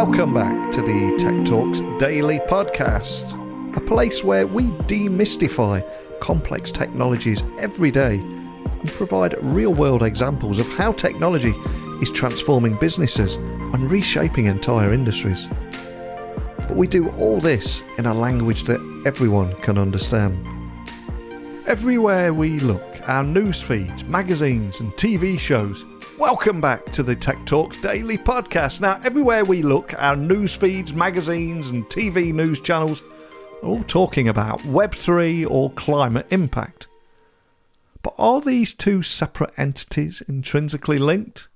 Welcome back to the Tech Talks Daily Podcast, a place where we demystify complex technologies every day and provide real-world examples of how technology is transforming businesses and reshaping entire industries. But we do all this in a language that everyone can understand. Everywhere we look, our news feeds, magazines and TV shows. Welcome back to the Tech Talks Daily Podcast. Now, everywhere we look, our news feeds, magazines and TV news channels are all talking about Web3 or climate impact. But are these two separate entities intrinsically linked?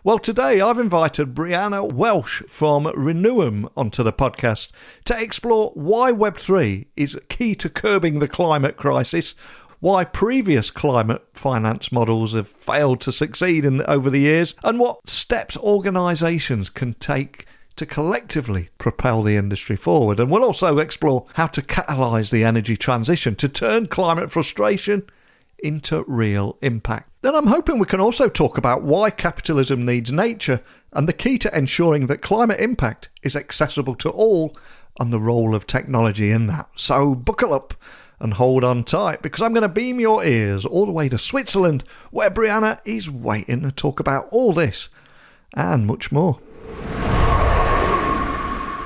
Well, today I've invited Brianna Welsh from Reneum onto the podcast to explore why Web3 is key to curbing the climate crisis, why previous climate finance models have failed to succeed over the years, and what steps organisations can take to collectively propel the industry forward. And we'll also explore how to catalyse the energy transition to turn climate frustration into real impact. Then I'm hoping we can also talk about why capitalism needs nature and the key to ensuring that climate impact is accessible to all and the role of technology in that. So buckle up and hold on tight, because I'm going to beam your ears all the way to Switzerland, where Brianna is waiting to talk about all this and much more.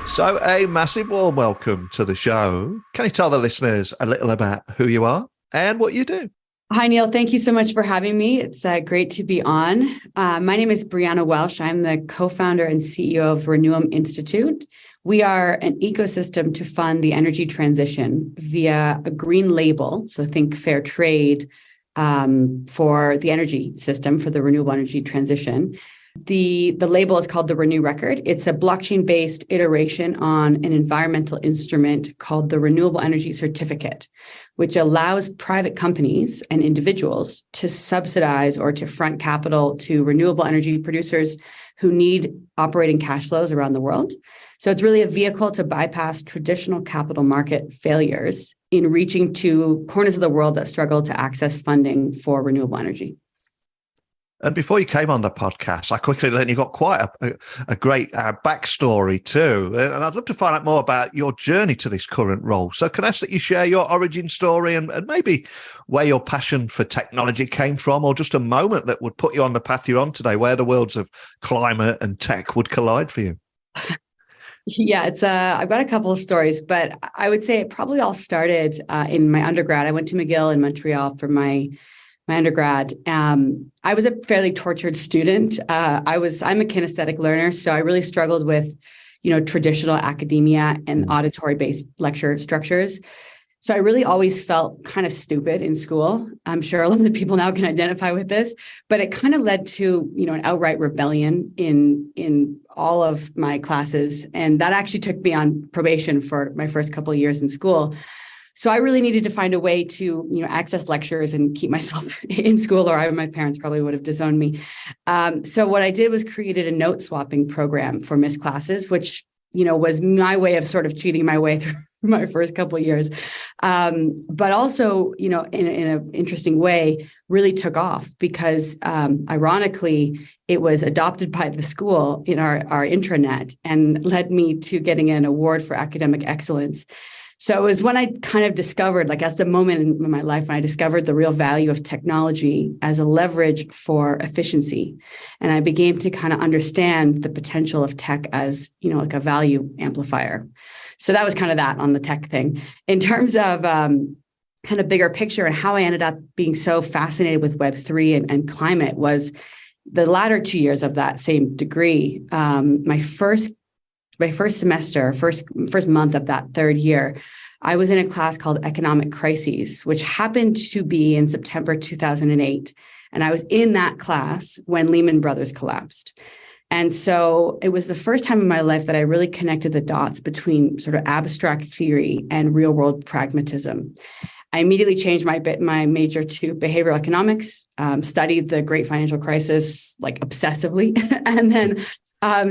So a massive warm welcome to the show. Can you tell the listeners a little about who you are and what you do? Hi, Neil. Thank you so much for having me. It's great to be on. My name is Brianna Welsh. I'm the co-founder and CEO of Reneum Institute. We are an ecosystem to fund the energy transition via a green label. So think fair trade for the energy system, for the renewable energy transition. The label is called the Renew Record. It's a blockchain-based iteration on an environmental instrument called the Renewable Energy Certificate, which allows private companies and individuals to subsidize or to front capital to renewable energy producers who need operating cash flows around the world. So it's really a vehicle to bypass traditional capital market failures in reaching to corners of the world that struggle to access funding for renewable energy. And before you came on the podcast, I quickly learned you got quite a great backstory too. And I'd love to find out more about your journey to this current role. So can I ask that you share your origin story and maybe where your passion for technology came from, or just a moment that would put you on the path you're on today, where the worlds of climate and tech would collide for you? Yeah, I've got a couple of stories, but I would say it probably all started in my undergrad. I went to McGill in Montreal for my undergrad. I was a fairly tortured student. I'm a kinesthetic learner, so I really struggled with, traditional academia and auditory-based lecture structures. So I really always felt kind of stupid in school. I'm sure a lot of people now can identify with this, but it kind of led to, an outright rebellion in all of my classes. And that actually took me on probation for my first couple of years in school. So I really needed to find a way to, access lectures and keep myself in school, or my parents probably would have disowned me. So what I did was created a note swapping program for missed classes, which, was my way of sort of cheating my way through my first couple of years. But also, in an interesting way, really took off because, ironically, it was adopted by the school in our intranet and led me to getting an award for academic excellence. So it was when I kind of discovered, that's the moment in my life when I discovered the real value of technology as a leverage for efficiency. And I began to kind of understand the potential of tech as, a value amplifier. So that was kind of that on the tech thing. In terms of kind of bigger picture and how I ended up being so fascinated with Web3 and climate was the latter 2 years of that same degree. My first semester, first month of that third year, I was in a class called Economic Crises, which happened to be in September 2008. And I was in that class when Lehman Brothers collapsed. And so it was the first time in my life that I really connected the dots between sort of abstract theory and real world pragmatism. I immediately changed my major to behavioral economics, studied the great financial crisis obsessively, and then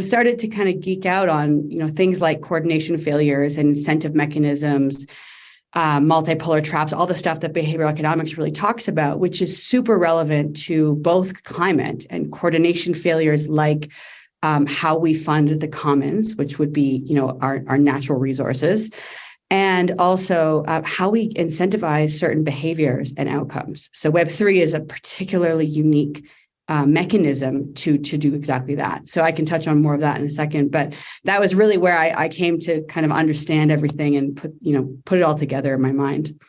started to kind of geek out on, things like coordination failures and incentive mechanisms, multipolar traps, all the stuff that behavioral economics really talks about, which is super relevant to both climate and coordination failures like how we fund the commons, which would be, our natural resources, and also how we incentivize certain behaviors and outcomes. So Web3 is a particularly unique mechanism to do exactly that. So I can touch on more of that in a second, but that was really where I came to kind of understand everything and put it all together in my mind.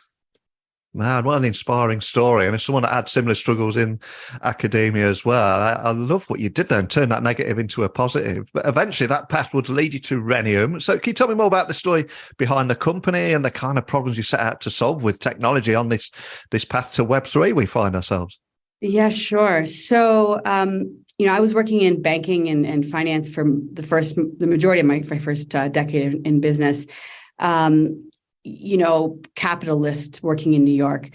Man, what an inspiring story. And as someone that had similar struggles in academia as well, I love what you did there and turn that negative into a positive. But eventually that path would lead you to Reneum. So can you tell me more about the story behind the company and the kind of problems you set out to solve with technology on this path to Web3 we find ourselves? Yeah, sure. So, I was working in banking and finance for the majority of my first decade in business, capitalist working in New York.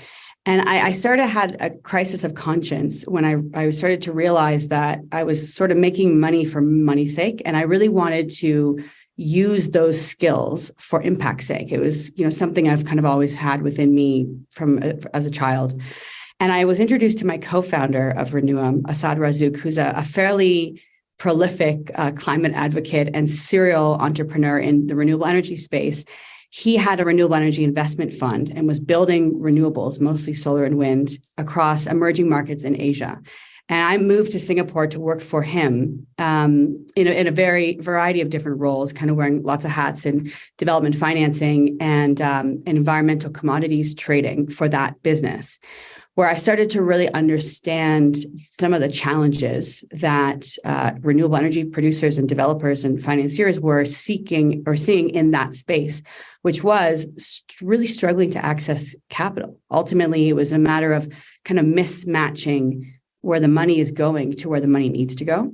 And I had a crisis of conscience when I started to realize that I was sort of making money for money's sake. And I really wanted to use those skills for impact's sake. It was, something I've kind of always had within me as a child. And I was introduced to my co-founder of Reneum, Asad Razouk, who's a fairly prolific climate advocate and serial entrepreneur in the renewable energy space. He had a renewable energy investment fund and was building renewables, mostly solar and wind, across emerging markets in Asia. And I moved to Singapore to work for him in a variety of different roles, kind of wearing lots of hats in development financing and environmental commodities trading for that business, where I started to really understand some of the challenges that renewable energy producers and developers and financiers were seeking or seeing in that space, which was really struggling to access capital. Ultimately, it was a matter of kind of mismatching where the money is going to where the money needs to go.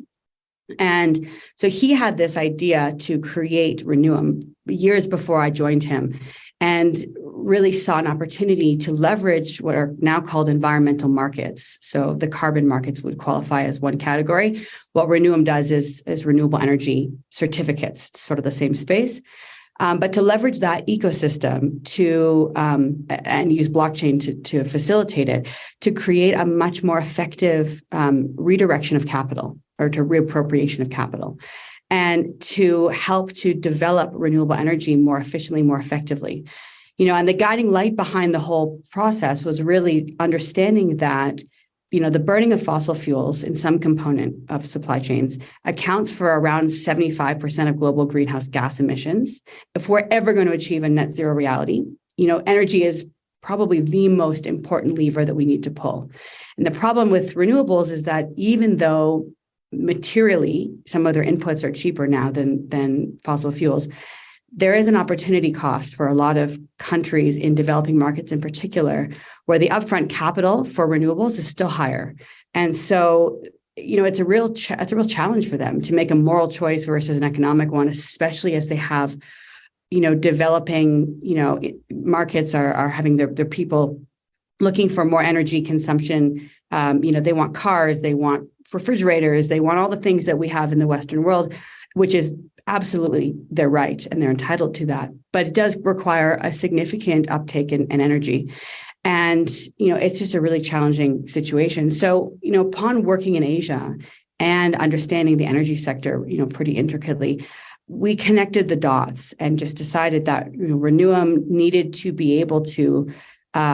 And so he had this idea to create Reneum years before I joined him, and really saw an opportunity to leverage what are now called environmental markets. So the carbon markets would qualify as one category. What Reneum does is renewable energy certificates, it's sort of the same space. But to leverage that ecosystem to and use blockchain to facilitate it, to create a much more effective redirection of capital or to reappropriation of capital, and to help to develop renewable energy more efficiently, more effectively. And the guiding light behind the whole process was really understanding that, the burning of fossil fuels in some component of supply chains accounts for around 75% of global greenhouse gas emissions. If we're ever going to achieve a net zero reality, energy is probably the most important lever that we need to pull. And the problem with renewables is that even though materially some of their inputs are cheaper now than fossil fuels, there is an opportunity cost for a lot of countries in developing markets in particular, where the upfront capital for renewables is still higher. And so, it's a real challenge for them to make a moral choice versus an economic one, especially as they have, developing, markets are having their people looking for more energy consumption. They want cars, they want refrigerators, they want all the things that we have in the Western world, which is absolutely their right and they're entitled to that. But it does require a significant uptake in energy. And, it's just a really challenging situation. So, upon working in Asia and understanding the energy sector, pretty intricately, we connected the dots and just decided that Reneum needed to be able to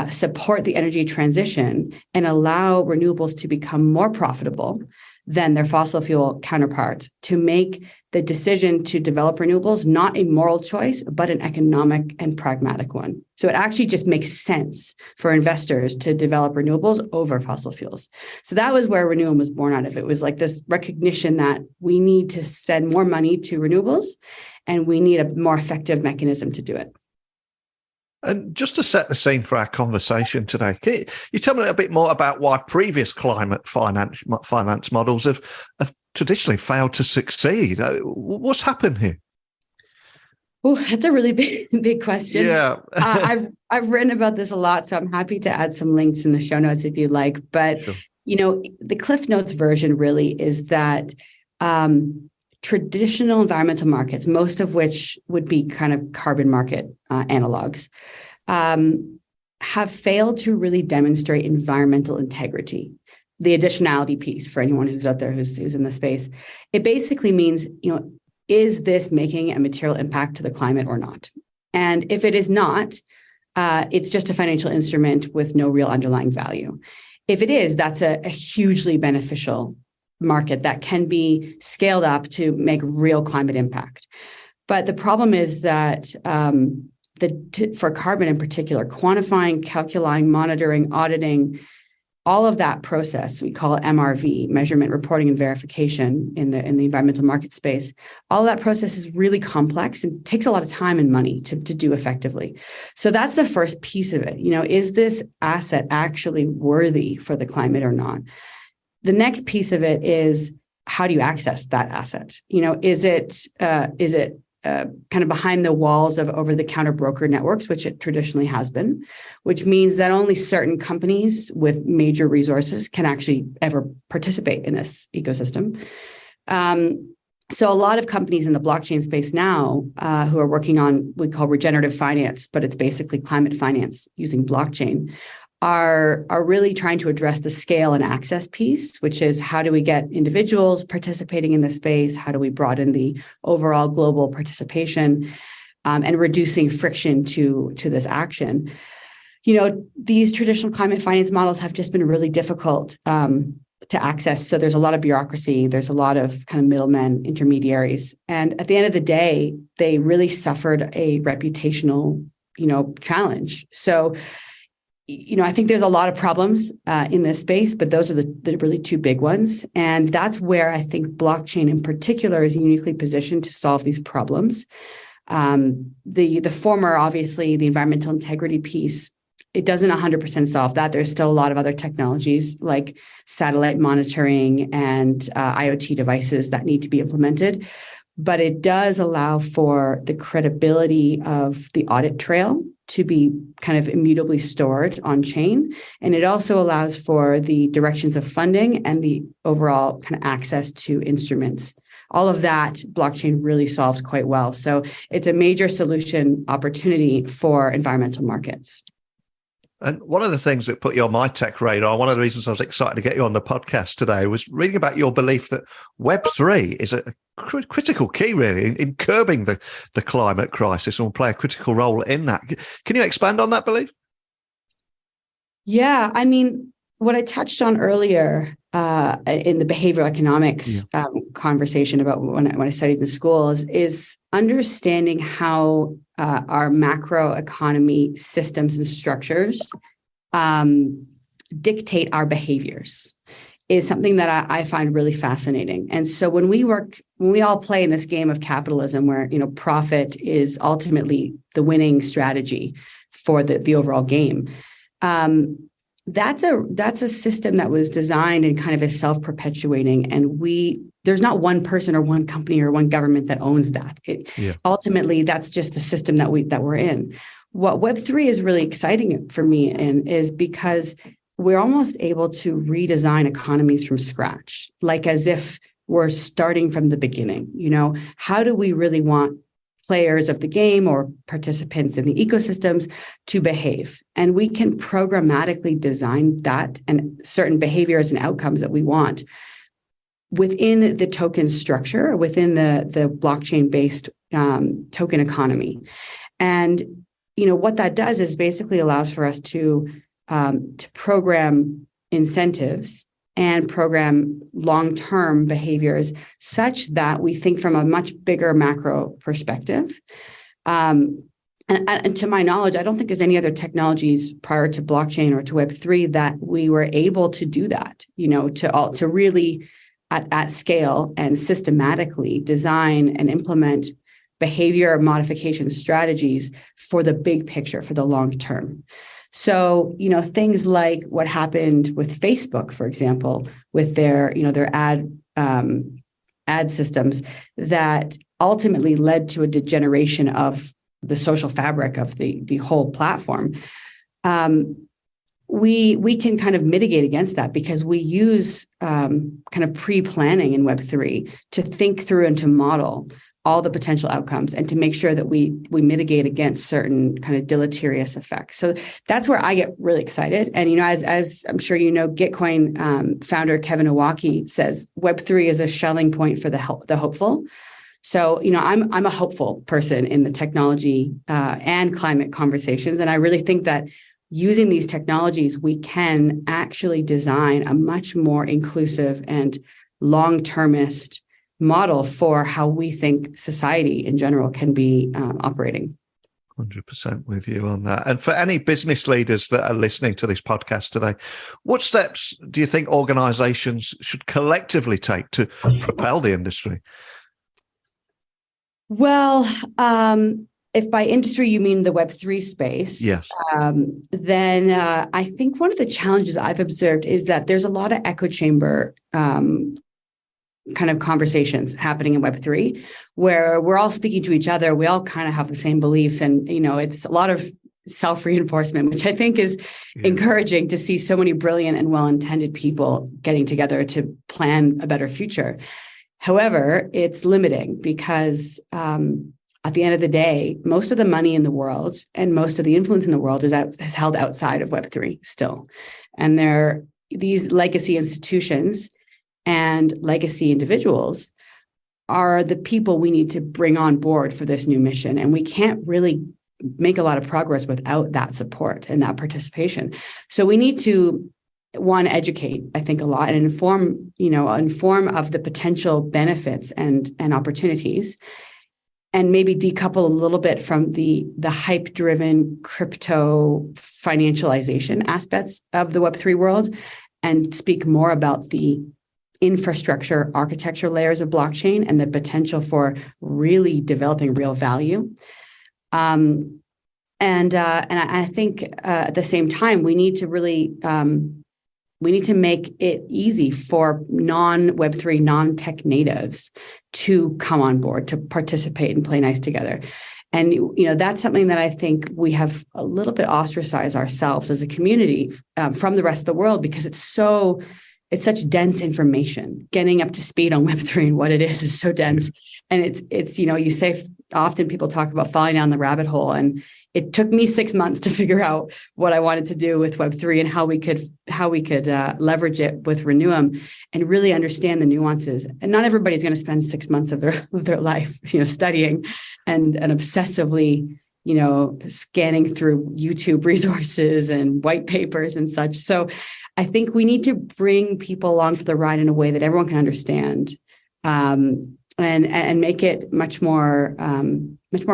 support the energy transition and allow renewables to become more profitable than their fossil fuel counterparts, to make the decision to develop renewables not a moral choice, but an economic and pragmatic one. So it actually just makes sense for investors to develop renewables over fossil fuels. So that was where Reneum was born out of. It was like this recognition that we need to spend more money to renewables and we need a more effective mechanism to do it. And just to set the scene for our conversation today, can you tell me a little bit more about why previous climate finance models have traditionally failed to succeed? What's happened here? Oh, that's a really big question. Yeah. I've written about this a lot, so I'm happy to add some links in the show notes if you'd like. But, Sure. The Cliff Notes version really is that traditional environmental markets, most of which would be kind of carbon market analogs, have failed to really demonstrate environmental integrity. the additionality piece for anyone who's out there who's in the space. It basically means, is this making a material impact to the climate or not? And if it is not, it's just a financial instrument with no real underlying value. If it is, that's a hugely beneficial market that can be scaled up to make real climate impact. But the problem is that for carbon in particular, quantifying, calculating, monitoring, auditing, all of that process, we call it MRV, measurement, reporting, and verification in the environmental market space. All that process is really complex and takes a lot of time and money to do effectively. So that's the first piece of it. Is this asset actually worthy for the climate or not? The next piece of it is, how do you access that asset? Is it kind of behind the walls of over-the-counter broker networks, which it traditionally has been, which means that only certain companies with major resources can actually ever participate in this ecosystem. So a lot of companies in the blockchain space now who are working on what we call regenerative finance, but it's basically climate finance using blockchain, are really trying to address the scale and access piece, which is, how do we get individuals participating in the space? How do we broaden the overall global participation and reducing friction to this action? These traditional climate finance models have just been really difficult to access. So there's a lot of bureaucracy. There's a lot of kind of middlemen, intermediaries. And at the end of the day, they really suffered a reputational, challenge. So I think there's a lot of problems in this space, but those are the really two big ones. And that's where I think blockchain in particular is uniquely positioned to solve these problems. The former, obviously, the environmental integrity piece, it doesn't 100% solve that. There's still a lot of other technologies like satellite monitoring and IoT devices that need to be implemented. But it does allow for the credibility of the audit trail to be kind of immutably stored on chain. And it also allows for the directions of funding and the overall kind of access to instruments. All of that blockchain really solves quite well. So it's a major solution opportunity for environmental markets. And one of the things that put you on my tech radar, one of the reasons I was excited to get you on the podcast today, was reading about your belief that Web3 is a critical key, really, in curbing the climate crisis and will play a critical role in that. Can you expand on that belief? Yeah, I mean, what I touched on earlier in the behavioral economics conversation about when I studied in school is understanding how our macroeconomy systems and structures dictate our behaviors is something that I find really fascinating. And so when we all play in this game of capitalism where, profit is ultimately the winning strategy for the overall game, that's a system that was designed and kind of is self-perpetuating. And there's not one person or one company or one government that owns that. Ultimately, that's just the system that we're in. What Web3 is really exciting for me is because we're almost able to redesign economies from scratch, like as if we're starting from the beginning. How do we really want players of the game or participants in the ecosystems to behave? And we can programmatically design that and certain behaviors and outcomes that we want within the token structure, within the blockchain-based token economy. And what that does is basically allows for us to program incentives and program long-term behaviors such that we think from a much bigger macro perspective. And to my knowledge, I don't think there's any other technologies prior to blockchain or to Web3 that we were able to do that, to really at scale and systematically design and implement behavior modification strategies for the big picture, for the long term. So, things like what happened with Facebook, for example, with their ad systems that ultimately led to a degeneration of the social fabric of the whole platform. We can kind of mitigate against that because we use kind of pre-planning in Web3 to think through and to model all the potential outcomes and to make sure that we mitigate against certain kind of deleterious effects. So that's where I get really excited. And, as I'm sure Gitcoin founder Kevin Owocki says, Web3 is a Schelling point for the hopeful. So, I'm a hopeful person in the technology and climate conversations. And I really think that using these technologies, we can actually design a much more inclusive and long-termist model for how we think society in general can be operating. 100% with you on that. And for any business leaders that are listening to this podcast today, what steps do you think organizations should collectively take to propel the industry? Well, if by industry you mean the Web3 space, yes, then I think one of the challenges I've observed is that there's a lot of echo chamber kind of conversations happening in Web3, where we're all speaking to each other. We all kind of have the same beliefs, and it's a lot of self-reinforcement, which I think is encouraging to see so many brilliant and well-intended people getting together to plan a better future. However, it's limiting because at the end of the day, most of the money in the world and most of the influence in the world is held outside of Web3 still. And these legacy institutions and legacy individuals are the people we need to bring on board for this new mission. And we can't really make a lot of progress without that support and that participation. So we need to, one, educate, I think, a lot and inform of the potential benefits and opportunities, and maybe decouple a little bit from the hype-driven crypto financialization aspects of the Web3 world and speak more about the infrastructure architecture layers of blockchain and the potential for really developing real value. And I think at the same time, we need to really make it easy for non-Web3, non-tech natives to come on board, to participate and play nice together. And, that's something that I think we have a little bit ostracized ourselves as a community from the rest of the world, because it's such dense information. Getting up to speed on Web3 and what it is so dense. And it's you say often people talk about falling down the rabbit hole, and it took me 6 months to figure out what I wanted to do with Web3 and how we could leverage it with Reneum and really understand the nuances. And not everybody's going to spend 6 months of their life, studying and obsessively, scanning through YouTube resources and white papers and such. So I think we need to bring people along for the ride in a way that everyone can understand, and make it much more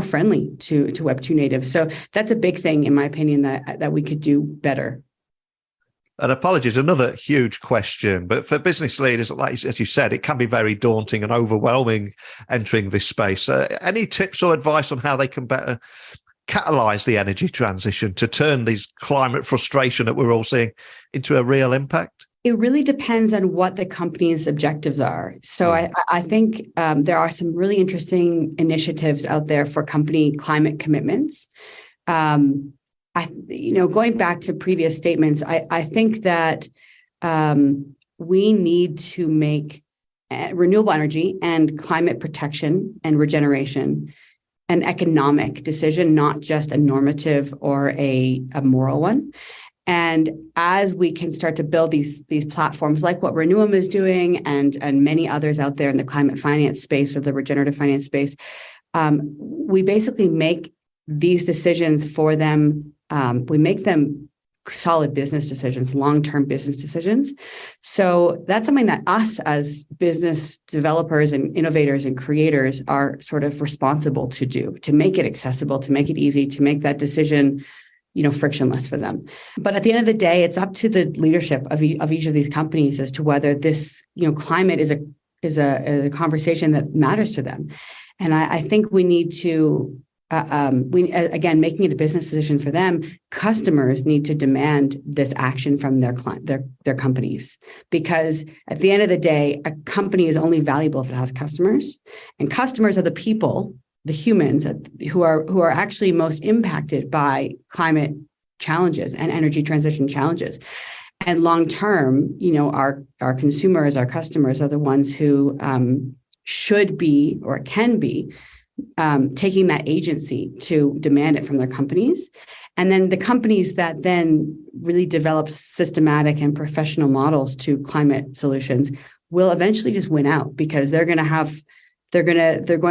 friendly to Web2 natives. So that's a big thing, in my opinion, that we could do better. And apologies, another huge question, but for business leaders, as you said, it can be very daunting and overwhelming entering this space. Any tips or advice on how they can better catalyze the energy transition to turn these climate frustration that we're all seeing into a real impact? It really depends on what the company's objectives are. So I think there are some really interesting initiatives out there for company climate commitments. Going back to previous statements, I think that we need to make renewable energy and climate protection and regeneration an economic decision, not just a normative or a moral one. And as we can start to build these platforms like what Reneum is doing and many others out there in the climate finance space or the regenerative finance space, we basically make these decisions for them. We make them solid business decisions, long-term business decisions. So that's something that us as business developers and innovators and creators are sort of responsible to do, to make it accessible, to make it easy, to make that decision frictionless for them. But at the end of the day, it's up to the leadership of each of these companies as to whether this, climate is a conversation that matters to them. And I think we need to, again, making it a business decision for them, customers need to demand this action from their companies. Because at the end of the day, a company is only valuable if it has customers. And customers are the people, the humans who are actually most impacted by climate challenges and energy transition challenges. And long term, our consumers, our customers are the ones who should be or can be taking that agency to demand it from their companies. And then the companies that then really develop systematic and professional models to climate solutions will eventually just win out, because they're going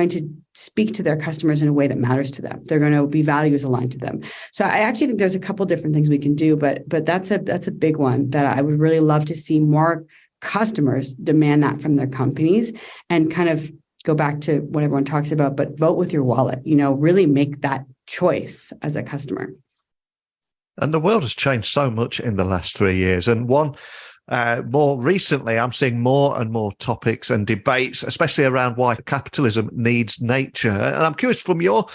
to speak to their customers in a way that matters to them. They're going to be values aligned to them. So I actually think there's a couple different things we can do, but that's a big one that I would really love to see more customers demand that from their companies, and kind of go back to what everyone talks about, but vote with your wallet, really make that choice as a customer. And the world has changed so much in the last 3 years. And more recently, I'm seeing more and more topics and debates, especially around why capitalism needs nature. And I'm curious from your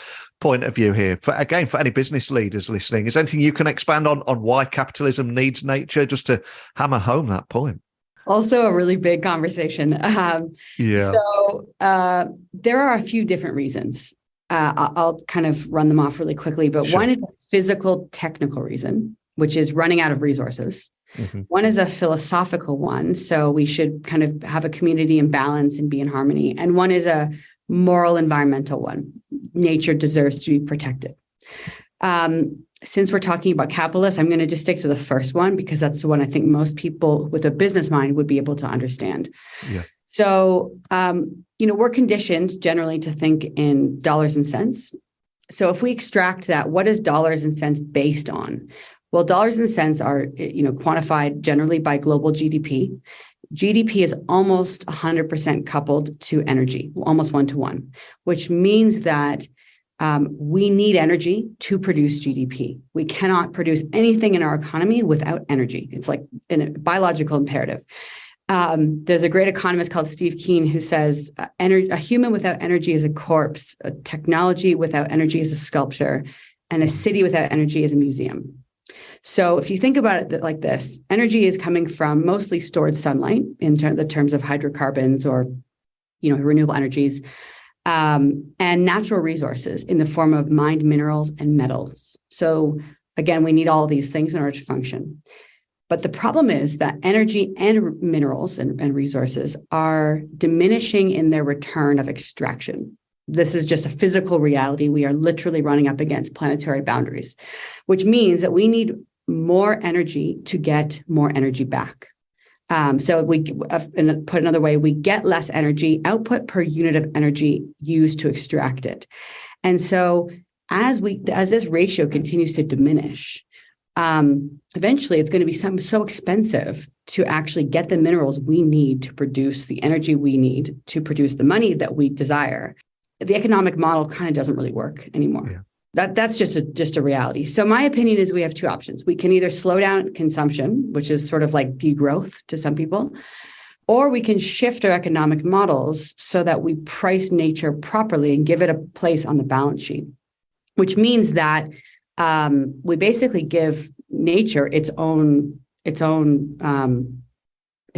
point of view here, for any business leaders listening, is anything you can expand on why capitalism needs nature, just to hammer home that point? Also a really big conversation. So there are a few different reasons. I'll kind of run them off really quickly, but One is a physical, technical reason, which is running out of resources. Mm-hmm. One is a philosophical one. So we should kind of have a community in balance and be in harmony. And one is a moral, environmental one. Nature deserves to be protected. Since we're talking about capitalists, I'm going to just stick to the first one, because that's the one I think most people with a business mind would be able to understand. Yeah. So, we're conditioned generally to think in dollars and cents. So if we extract that, what is dollars and cents based on? Well, dollars and cents are, quantified generally by global GDP. GDP is almost 100% coupled to energy, almost 1-to-1, which means that we need energy to produce GDP. We cannot produce anything in our economy without energy. It's like a biological imperative. There's a great economist called Steve Keen who says, a human without energy is a corpse, a technology without energy is a sculpture, and a city without energy is a museum. So if you think about it like this, energy is coming from mostly stored sunlight in the terms of hydrocarbons or, renewable energies, and natural resources in the form of mined minerals and metals. So again, we need all these things in order to function. But the problem is that energy and minerals and resources are diminishing in their return of extraction. This is just a physical reality. We are literally running up against planetary boundaries, which means that we need more energy to get more energy back. So if we put another way, we get less energy output per unit of energy used to extract it. And so as this ratio continues to diminish, eventually it's going to be so expensive to actually get the minerals we need to produce the energy we need to produce the money that we desire. The economic model kind of doesn't really work anymore. Yeah. That's just a reality. So my opinion is we have two options. We can either slow down consumption, which is sort of like degrowth to some people, or we can shift our economic models so that we price nature properly and give it a place on the balance sheet, which means that we basically give nature its own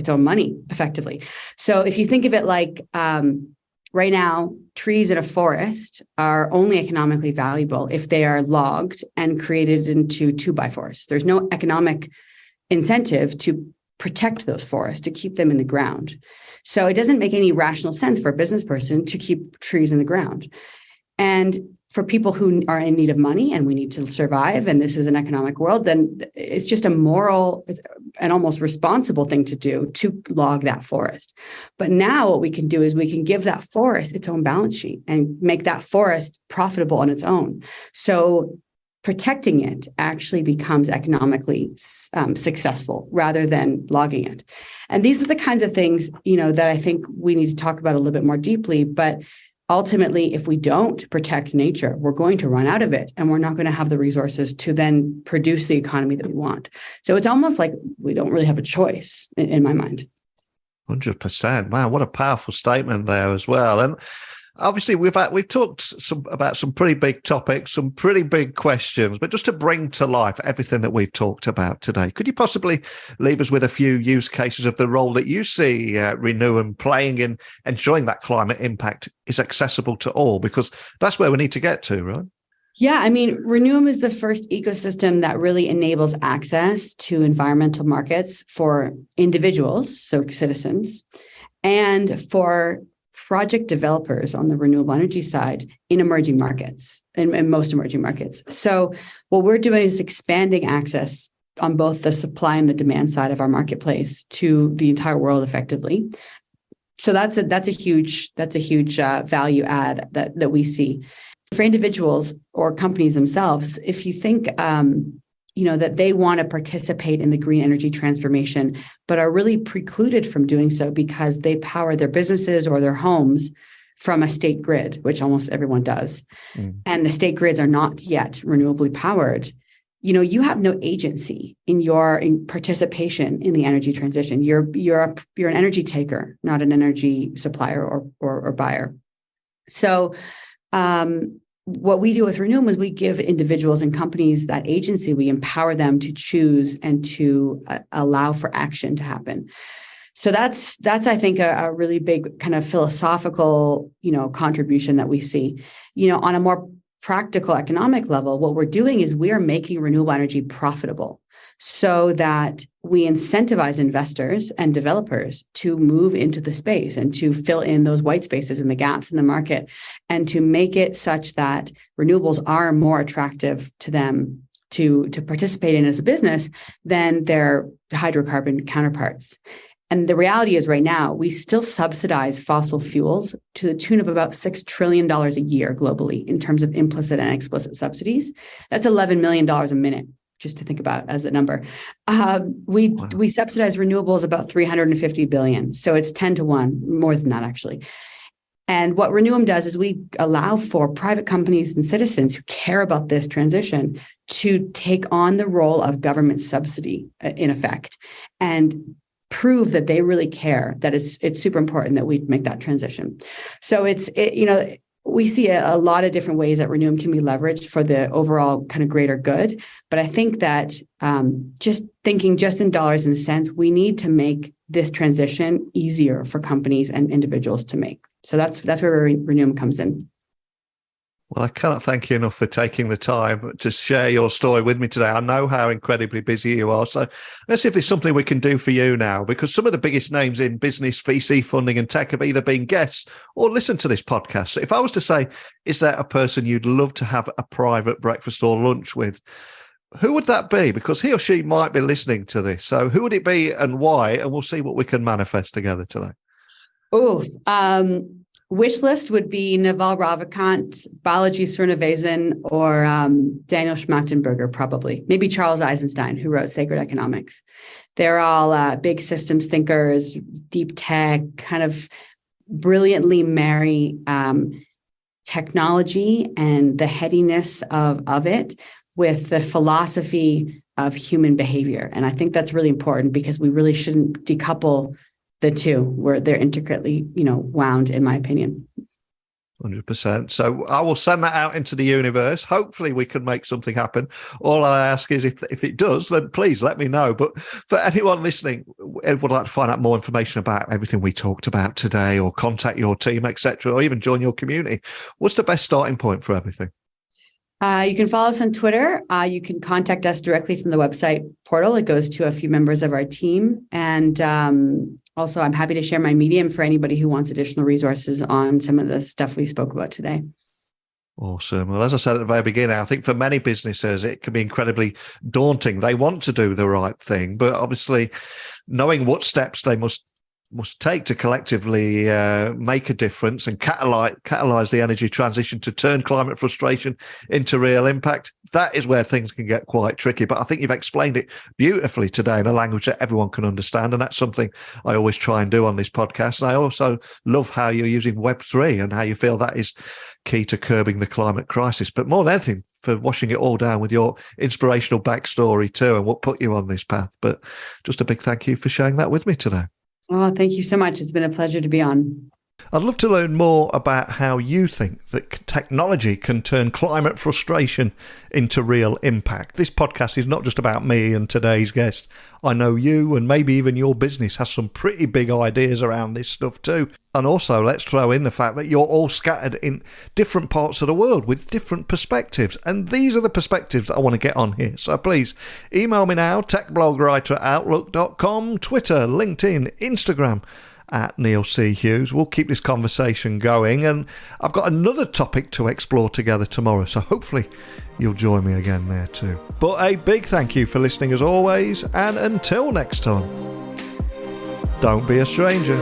money effectively. So if you think of it like right now, trees in a forest are only economically valuable if they are logged and created into 2x4s. There's no economic incentive to protect those forests, to keep them in the ground. So it doesn't make any rational sense for a business person to keep trees in the ground. And for people who are in need of money and we need to survive, and this is an economic world, then it's just a moral and almost responsible thing to do to log that forest. But now what we can do is we can give that forest its own balance sheet and make that forest profitable on its own. So protecting it actually becomes economically successful rather than logging it. And these are the kinds of things, that I think we need to talk about a little bit more deeply. But ultimately, if we don't protect nature, we're going to run out of it, and we're not going to have the resources to then produce the economy that we want. So it's almost like we don't really have a choice in my mind. 100%. Wow, what a powerful statement there as well. And obviously, we've talked about some pretty big topics, some pretty big questions, but just to bring to life everything that we've talked about today, could you possibly leave us with a few use cases of the role that you see Reneum playing in ensuring that climate impact is accessible to all? Because that's where we need to get to, right? Yeah, I mean, Reneum is the first ecosystem that really enables access to environmental markets for individuals, so citizens, and for project developers on the renewable energy side in emerging markets, in most emerging markets. So what we're doing is expanding access on both the supply and the demand side of our marketplace to the entire world effectively. So that's a huge value add that we see for individuals or companies themselves. If you think that they want to participate in the green energy transformation, but are really precluded from doing so because they power their businesses or their homes from a state grid, which almost everyone does, and the state grids are not yet renewably powered. You have no agency in your participation in the energy transition. You're an energy taker, not an energy supplier or buyer. So what we do with Reneum is we give individuals and companies that agency. We empower them to choose and to allow for action to happen. So that's I think a really big kind of philosophical contribution that we see. On a more practical economic level, what we're doing is we are making renewable energy profitable so that we incentivize investors and developers to move into the space and to fill in those white spaces and the gaps in the market, and to make it such that renewables are more attractive to them to participate in as a business than their hydrocarbon counterparts. And the reality is right now, we still subsidize fossil fuels to the tune of about $6 trillion a year globally in terms of implicit and explicit subsidies. That's $11 million a minute, just to think about as a number. We subsidize renewables about $350 billion. So it's 10 to 1, more than that, actually. And what Reneum does is we allow for private companies and citizens who care about this transition to take on the role of government subsidy, in effect, and prove that they really care, that it's super important that we make that transition. So we see a lot of different ways that Reneum can be leveraged for the overall kind of greater good. But I think that just in dollars and cents, we need to make this transition easier for companies and individuals to make. So that's where Reneum comes in. Well, I cannot thank you enough for taking the time to share your story with me today. I know how incredibly busy you are. So let's see if there's something we can do for you now, because some of the biggest names in business, VC funding and tech have either been guests or listened to this podcast. So if I was to say, is there a person you'd love to have a private breakfast or lunch with, who would that be? Because he or she might be listening to this. So who would it be and why? And we'll see what we can manifest together today. Wish list would be Naval Ravikant, Balaji Srinivasan, or Daniel Schmachtenberger, probably. Maybe Charles Eisenstein, who wrote Sacred Economics. They're all big systems thinkers, deep tech, kind of brilliantly marry technology and the headiness of it with the philosophy of human behavior. And I think that's really important because we really shouldn't decouple the two, where they're intricately, wound, in my opinion. 100%. So I will send that out into the universe. Hopefully we can make something happen. All I ask is if it does, then please let me know. But for anyone listening would like to find out more information about everything we talked about today, or contact your team, etc., or even join your community, what's the best starting point for everything? You can follow us on Twitter. You can contact us directly from the website portal. It goes to a few members of our team. And also, I'm happy to share my Medium for anybody who wants additional resources on some of the stuff we spoke about today. Awesome. Well, as I said at the very beginning, I think for many businesses, it can be incredibly daunting. They want to do the right thing, but obviously knowing what steps they must take to collectively make a difference and catalyze the energy transition to turn climate frustration into real impact, that is where things can get quite tricky. But I think you've explained it beautifully today in a language that everyone can understand, and that's something I always try and do on this podcast. And I also love how you're using Web3 and how you feel that is key to curbing the climate crisis, but more than anything, for washing it all down with your inspirational backstory too, and what put you on this path. But just a big thank you for sharing that with me today. Oh, thank you so much. It's been a pleasure to be on. I'd love to learn more about how you think that technology can turn climate frustration into real impact. This podcast is not just about me and today's guest. I know you and maybe even your business has some pretty big ideas around this stuff too. And also, let's throw in the fact that you're all scattered in different parts of the world with different perspectives. And these are the perspectives that I want to get on here. So please email me now, techblogwriter@outlook.com, Twitter, LinkedIn, Instagram, at Neil C. Hughes. We'll keep this conversation going, and I've got another topic to explore together tomorrow, so hopefully you'll join me again there too. But a big thank you for listening as always, and until next time, don't be a stranger.